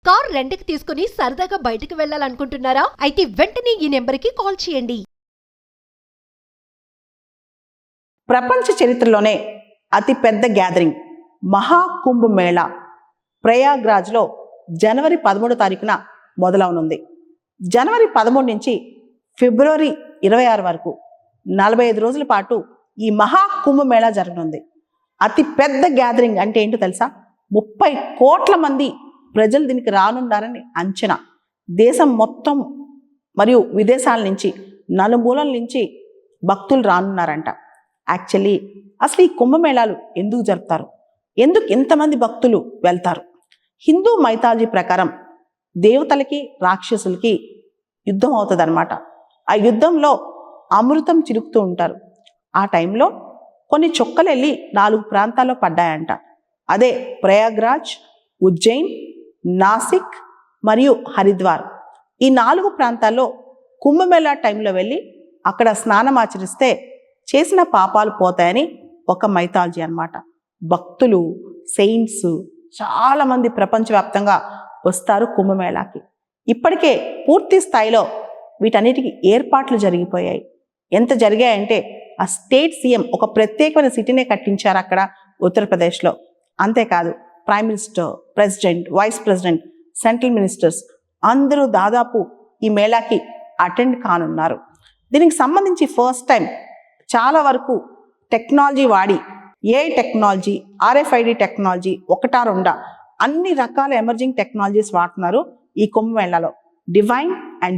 Car రెంట్‌కి తీసుకుని సరదాగా బయటకు వెళ్ళాలనుకుంటున్నారా? అయితే వెంటనే ఈ నెంబర్‌కి కాల్ చేయండి. ప్రపంచ చరిత్రలోనే అతిపెద్ద గ్యాదరింగ్ మహాకుంభ్ మేళా ప్రయాగ్రాజ్లో జనవరి 13 తారీఖున మొదలవనుంది. జనవరి 13 నుంచి ఫిబ్రవరి 26 వరకు 45 రోజుల పాటు ఈ మహాకుంభ్ మేళా జరగనుంది. అతిపెద్ద గ్యాదరింగ్ అంటే ఏంటో తెలుసా? 30 కోట్ల మంది ప్రజలు దీనికి రానున్నారని అంచనా. దేశం మొత్తం మరియు విదేశాల నుంచి నలుమూలల నుంచి భక్తులు రానున్నారంట. యాక్చువల్లీ అసలు ఈ కుంభమేళాలు ఎందుకు జరుపుతారు? ఎందుకు ఇంతమంది భక్తులు వెళ్తారు? హిందూ మైథాలజీ ప్రకారం దేవతలకి రాక్షసులకి యుద్ధం అవుతుంది అనమాట. ఆ యుద్ధంలో అమృతం చిలుకుతూ ఉంటారు. ఆ టైంలో కొన్ని చుక్కలు వెళ్ళి 4 ప్రాంతాల్లో పడ్డాయంట. అదే ప్రయాగ్రాజ్, ఉజ్జయిన్, నాసిక్ మరియు హరిద్వార్. ఈ 4 ప్రాంతాల్లో కుంభమేళా టైంలో వెళ్ళి అక్కడ స్నానం ఆచరిస్తే చేసిన పాపాలు పోతాయని ఒక మైథాలజీ అన్నమాట. భక్తులు, సెయింట్స్ చాలామంది ప్రపంచవ్యాప్తంగా వస్తారు కుంభమేళాకి. ఇప్పటికే పూర్తి స్థాయిలో వీటన్నిటికీ ఏర్పాట్లు జరిగిపోయాయి. ఎంత జరిగాయంటే ఆ స్టేట్ సీఎం ఒక ప్రత్యేకమైన సిటీనే కట్టించారు అక్కడ ఉత్తరప్రదేశ్లో. అంతేకాదు prime minister, president, vice president, central ministers అందరూ దాదాపు ఈ మేళాకి అటెండ్ కానున్నారు. దీనికి సంబంధించి ఫస్ట్ టైం చాలా వరకు టెక్నాలజీ వాడి ఏఐ టెక్నాలజీ, RFID టెక్నాలజీ, ఒకటా రెండా అన్ని రకాల ఎమర్జింగ్ టెక్నాలజీస్ వాడుతున్నారు ఈ కుంభమేళాలో. Divine and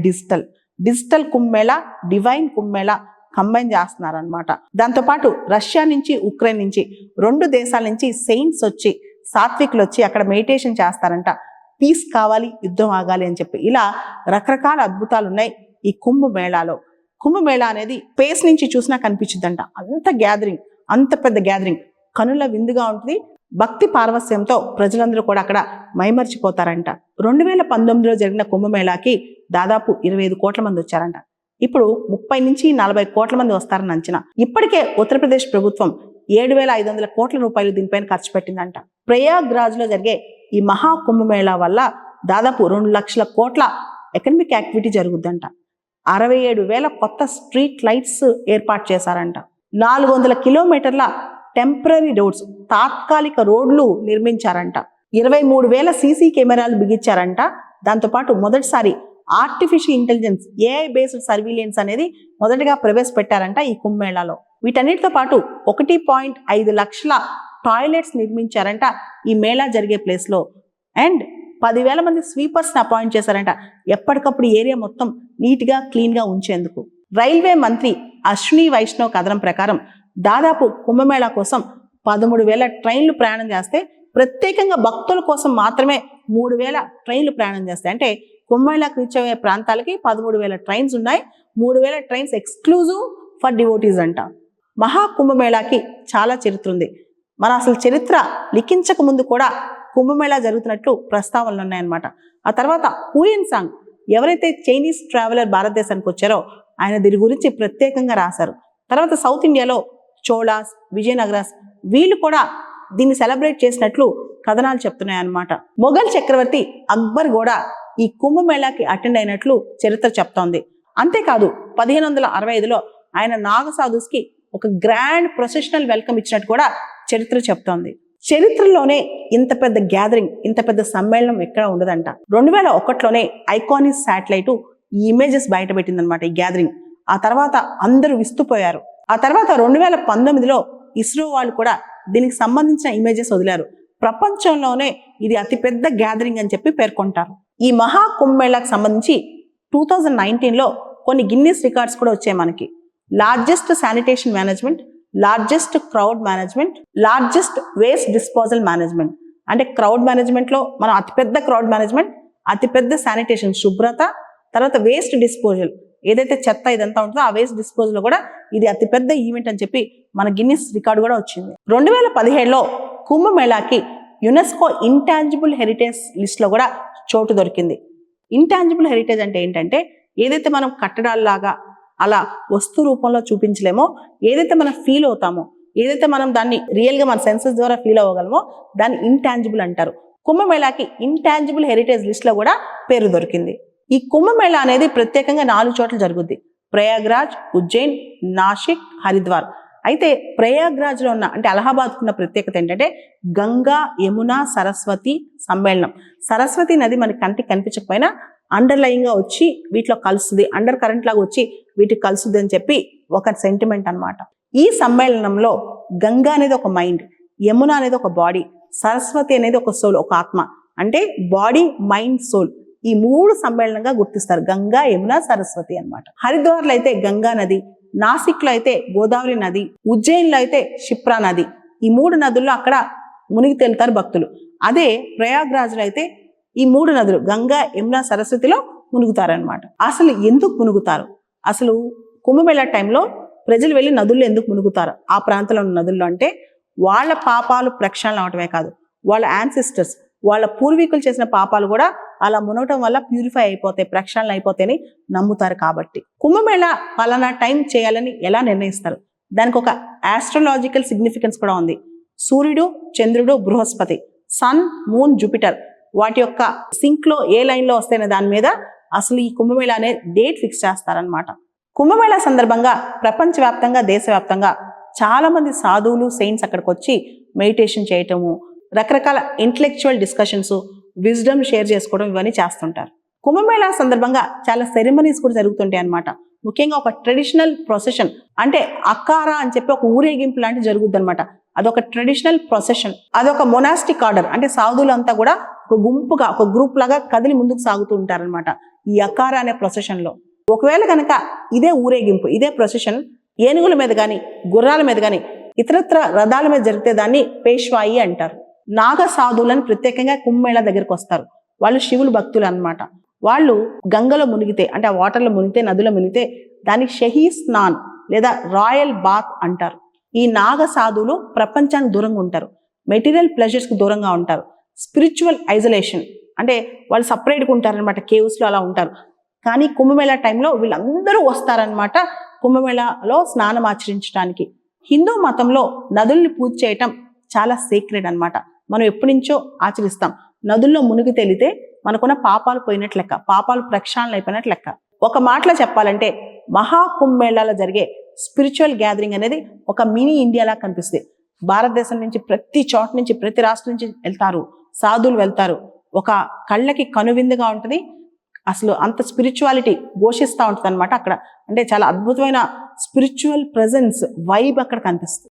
digital Kumbh Mela, divine Kumbh Mela combine చేస్తున్నారు అనమాట. దాంతోపాటు రష్యా నుంచి, ఉక్రెయిన్ నుంచి 2 దేశాల నుంచి సెయింట్స్ వచ్చి, సాత్వికులు వచ్చి అక్కడ మెడిటేషన్ చేస్తారంట. పీస్ కావాలి, యుద్ధం ఆగాలి అని చెప్పి. ఇలా రకరకాల అద్భుతాలు ఉన్నాయి ఈ కుంభమేళాలో. కుంభమేళా అనేది స్పేస్ నుంచి చూసినా కనిపించిందంట. అంత గ్యాదరింగ్, అంత పెద్ద గ్యాదరింగ్, కనుల విందుగా ఉంటుంది. భక్తి పారవస్యంతో ప్రజలందరూ కూడా అక్కడ మైమర్చిపోతారంట. 2019లో జరిగిన కుంభమేళాకి దాదాపు 25 కోట్ల మంది వచ్చారంట. ఇప్పుడు 30 నుంచి 40 కోట్ల మంది వస్తారని అంచనా. ఇప్పటికే ఉత్తరప్రదేశ్ ప్రభుత్వం 7,500 కోట్ల రూపాయలు దీనిపైన ఖర్చు పెట్టిందంట. ప్రయాగ్రాజ్లో జరిగే ఈ మహా కుంభమేళా వల్ల దాదాపు 2 లక్షల కోట్ల ఎకనామిక్ యాక్టివిటీ జరుగుద్దంట. 67,000 కొత్త స్ట్రీట్ లైట్స్ ఏర్పాటు చేశారంట. 400 కిలోమీటర్ల టెంపరరీ రోడ్స్, తాత్కాలిక రోడ్లు నిర్మించారంట. 23,000 సీసీ కెమెరాలు బిగించారంట. దాంతోపాటు మొదటిసారి artificial intelligence, AI based surveillance అనేది మొదటగా ప్రవేశపెట్టారంట ఈ కుంభమేళాలో. వీటన్నిటితో పాటు 1.5 లక్షల టాయిలెట్స్ నిర్మించారంట ఈ మేళా జరిగే ప్లేస్లో. అండ్ 10,000 మంది స్వీపర్స్ని అపాయింట్ చేశారంట, ఎప్పటికప్పుడు ఏరియా మొత్తం నీట్గా క్లీన్గా ఉంచేందుకు. రైల్వే మంత్రి అశ్విని వైష్ణవ్ కథనం ప్రకారం దాదాపు కుంభమేళా కోసం 13,000 ట్రైన్లు ప్రయాణం చేస్తే, ప్రత్యేకంగా భక్తుల కోసం మాత్రమే 3,000 ట్రైన్లు ప్రయాణం చేస్తాయి. అంటే కుంభమేళాకు రీచ్ అయ్యే ప్రాంతాలకి 13,000 ట్రైన్స్ ఉన్నాయి. 3,000 ట్రైన్స్ ఎక్స్క్లూజివ్ ఫర్ డివోటీస్ అంట. మహాకుంభమేళాకి చాలా చరిత్ర ఉంది. మన అసలు చరిత్ర లిఖించక ముందు కూడా కుంభమేళా జరుగుతున్నట్లు ప్రస్తావనలు ఉన్నాయన్నమాట. ఆ తర్వాత హుయన్ సాంగ్, ఎవరైతే చైనీస్ ట్రావెలర్ భారతదేశానికి వచ్చారో ఆయన దీని గురించి ప్రత్యేకంగా రాశారు. తర్వాత సౌత్ ఇండియాలో చోళాస్, విజయనగరాస్ వీళ్ళు కూడా దీన్ని సెలబ్రేట్ చేసినట్లు కథనాలు చెప్తున్నాయి అన్నమాట. మొఘల్ చక్రవర్తి అక్బర్ కూడా ఈ కుంభమేళాకి అటెండ్ అయినట్లు చరిత్ర చెప్తోంది. అంతేకాదు 1565లో ఆయన నాగసాధుస్కి ఒక గ్రాండ్ ప్రొసెషనల్ వెల్కమ్ ఇచ్చినట్టు కూడా చరిత్ర చెప్తోంది. చరిత్రలోనే ఇంత పెద్ద గ్యాదరింగ్, ఇంత పెద్ద సమ్మేళనం ఎక్కడ ఉండదంట. 2001లోనే ఐకానిక్ శాటిలైట్ ఈ ఇమేజెస్ బయట పెట్టిందనమాట, ఈ గ్యాదరింగ్. ఆ తర్వాత అందరూ విస్తుపోయారు. ఆ తర్వాత 2019లో ఇస్రో వాళ్ళు కూడా దీనికి సంబంధించిన ఇమేజెస్ వదిలారు. ప్రపంచంలోనే ఇది అతిపెద్ద గ్యాదరింగ్ అని చెప్పి పేర్కొంటారు. ఈ మహా కుంభమేళాకు సంబంధించి 2019లో కొన్ని గిన్నీస్ రికార్డ్స్ కూడా వచ్చాయి మనకి. Largest sanitation management, largest crowd management, largest waste disposal management. అంటే క్రౌడ్ మేనేజ్మెంట్లో మనం అతిపెద్ద క్రౌడ్ మేనేజ్మెంట్, అతిపెద్ద శానిటేషన్ శుభ్రత, తర్వాత వేస్ట్ డిస్పోజల్ ఏదైతే చెత్త ఇదంతా ఉంటుందో ఆ వేస్ట్ డిస్పోజల్ కూడా ఇది అతిపెద్ద ఈవెంట్ అని చెప్పి మన గిన్నిస్ రికార్డు కూడా వచ్చింది. 2017లో కుంభమేళాకి యునెస్కో ఇంటాంజిబుల్ హెరిటేజ్ లిస్ట్లో కూడా చోటు దొరికింది. ఇంటాంజిబుల్ హెరిటేజ్ అంటే ఏంటంటే ఏదైతే మనం కట్టడాల్లాగా అలా వస్తు రూపంలో చూపించలేమో, ఏదైతే మనం ఫీల్ అవుతామో, ఏదైతే మనం దాన్ని రియల్గా మన సెన్సెస్ ద్వారా ఫీల్ అవ్వగలమో దాన్ని ఇంటాంజిబుల్ అంటారు. కుంభమేళాకి ఇంటాంజిబుల్ హెరిటేజ్ లిస్ట్ లో కూడా పేరు దొరికింది. ఈ కుంభమేళా అనేది ప్రత్యేకంగా 4 చోట్ల జరుగుద్ది. ప్రయాగ్రాజ్, ఉజ్జయిన్, నాసిక్, హరిద్వార్. అయితే ప్రయాగ్రాజ్ లో ఉన్న అంటే అలహాబాద్ ఉన్న ప్రత్యేకత ఏంటంటే గంగా, యమున, సరస్వతి సమ్మేళనం. సరస్వతి నది మనకి కంటికి కనిపించకపోయినా అండర్లయింగ్ గా వచ్చి వీటిలో కలుస్తుంది, అండర్ కరెంట్ లాగా వచ్చి వీటికి కలుస్తుంది అని చెప్పి ఒక సెంటిమెంట్ అన్నమాట. ఈ సమ్మేళనంలో గంగా అనేది ఒక మైండ్, యమున అనేది ఒక బాడీ, సరస్వతి అనేది ఒక సోల్, ఒక ఆత్మ. అంటే బాడీ, మైండ్, సోల్ ఈ 3 సమ్మేళనంగా గుర్తిస్తారు గంగా, యమున, సరస్వతి అన్నమాట. హరిద్వార్లో అయితే గంగా నది, నాసిక్ లో అయితే గోదావరి నది, ఉజ్జయిన్ లో అయితే క్షిప్రా నది. ఈ 3 నదుల్లో అక్కడ మునిగి తేలుతారు భక్తులు. అదే ప్రయాగ్రాజ్ లో అయితే ఈ 3 నదులు గంగా, యమున, సరస్వతిలో మునుగుతారనమాట. అసలు ఎందుకు మునుగుతారు? అసలు కుంభమేళా టైంలో ప్రజలు వెళ్ళి నదుల్లో ఎందుకు మునుగుతారు ఆ ప్రాంతంలో ఉన్న నదుల్లో అంటే వాళ్ళ పాపాలు ప్రక్షాళన అవటమే కాదు, వాళ్ళ యాన్సిస్టర్స్, వాళ్ళ పూర్వీకులు చేసిన పాపాలు కూడా అలా మునగటం వల్ల ప్యూరిఫై అయిపోతాయి, ప్రక్షాళన అయిపోతాయని నమ్ముతారు. కాబట్టి కుంభమేళా పలానా టైం చేయాలని ఎలా నిర్ణయిస్తారు? దానికి ఒక ఆస్ట్రాలాజికల్ సిగ్నిఫికెన్స్ కూడా ఉంది. సూర్యుడు, చంద్రుడు, బృహస్పతి, సన్, మూన్, జూపిటర్ వాటి యొక్క సింక్ లో ఏ లైన్ లో వస్తాయనే దాని మీద అసలు ఈ కుంభమేళా అనే డేట్ ఫిక్స్ చేస్తారనమాట. కుంభమేళా సందర్భంగా ప్రపంచవ్యాప్తంగా, దేశవ్యాప్తంగా చాలా మంది సాధువులు, సెయింట్స్ అక్కడికి వచ్చి మెడిటేషన్ చేయటము, రకరకాల ఇంటలెక్చువల్ డిస్కషన్స్, విజ్డమ్ షేర్ చేసుకోవడం ఇవన్నీ చేస్తుంటారు. కుంభమేళా సందర్భంగా చాలా సెరెమనీస్ కూడా జరుగుతుంటాయి అన్నమాట. ముఖ్యంగా ఒక ట్రెడిషనల్ ప్రొసెషన్ అంటే అకారా అని చెప్పి ఒక ఊరేగింపు లాంటి జరుగుద్ది అనమాట. అదొక ట్రెడిషనల్ ప్రొసెషన్, అదొక మొనాస్టిక్ ఆర్డర్. అంటే సాధువులంతా కూడా ఒక గుంపుగా, ఒక గ్రూప్ లాగా కదిలి ముందుకు సాగుతూ ఉంటారనమాట ఈ అకారా అనే ప్రొసెషన్ లో. ఒకవేళ కనుక ఇదే ఊరేగింపు, ఇదే ప్రొసెషన్ ఏనుగుల మీద కానీ, గుర్రాల మీద కానీ, ఇతరత్ర రథాల మీద జరిగితే దాన్ని పేష్వాయి అంటారు. నాగ సాధువులను ప్రత్యేకంగా కుంభమేళా దగ్గరికి వస్తారు. వాళ్ళు శివులు భక్తులు అన్నమాట. వాళ్ళు గంగలో మునిగితే అంటే ఆ వాటర్లో మునిగితే, నదిలో మునిగితే దానికి షహీ స్నాన్ లేదా రాయల్ బాత్ అంటారు. ఈ నాగ సాధువులు ప్రపంచానికి దూరంగా ఉంటారు, మెటీరియల్ ప్లెజర్స్ కి దూరంగా ఉంటారు, స్పిరిచువల్ ఐసోలేషన్ అంటే వాళ్ళు సపరేట్గా ఉంటారనమాట, కేవ్స్ లో అలా ఉంటారు. కానీ కుంభమేళా టైంలో వీళ్ళందరూ వస్తారనమాట కుంభమేళాలో స్నానం ఆచరించడానికి. హిందూ మతంలో నదుల్ని పూజ చేయటం చాలా సీక్రెట్ అన్నమాట. మనం ఎప్పటి నుంచో ఆచరిస్తాం. నదుల్లో మునిగి తేలితే మనకున్న పాపాలు పోయినట్లు లెక్క, పాపాలు ప్రక్షాళన అయిపోయినట్లు లెక్క. ఒక మాటలో చెప్పాలంటే మహాకుంభమేళాలో జరిగే స్పిరిచువల్ గ్యాదరింగ్ అనేది ఒక మినీ ఇండియాలా కనిపిస్తుంది. భారతదేశం నుంచి ప్రతి చోట నుంచి, ప్రతి రాష్ట్రం నుంచి వెళ్తారు, సాధువులు వెళ్తారు. ఒక కళ్ళకి కనువిందుగా ఉంటుంది. అసలు అంత స్పిరిచువాలిటీ ఘోషిస్తూ ఉంటుంది అనమాట అక్కడ. అంటే చాలా అద్భుతమైన స్పిరిచువల్ ప్రెజెన్స్, వైబ్ అక్కడ కనిపిస్తుంది.